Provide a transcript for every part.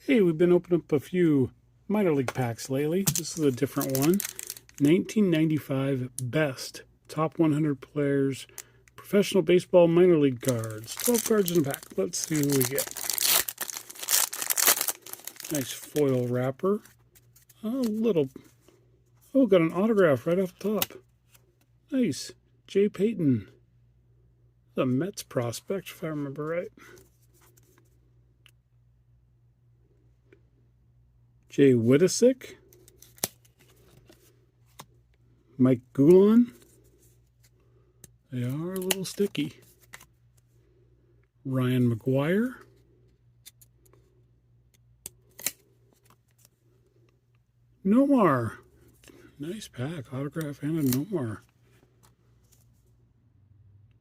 Hey, we've been opening up a few minor league packs lately. This is a different one. 1995 Best Top 100 Players Professional Baseball Minor League Cards. 12 cards in a pack. Let's see who we get. Nice foil wrapper. A little. Oh, got an autograph right off the top. Nice. Jay Payton. The Mets prospect, if I remember right. Jay Whittisick. Mike Goulon. They are a little sticky. Ryan McGuire. Nomar. Nice pack. Autograph and a Nomar.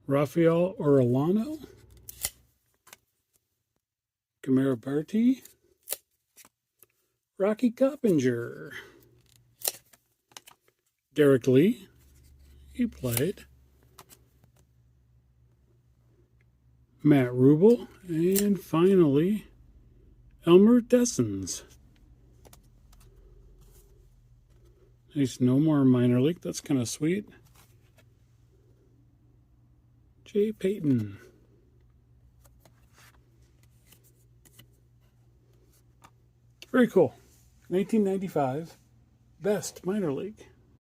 Rafael Orellano. Camara Barty. Rocky Coppinger. Derek Lee. He played. Matt Rubel. And finally, Elmer Dessens. Nice Nomar minor league. That's kind of sweet. Jay Payton. Very cool. 1995 Best Minor League.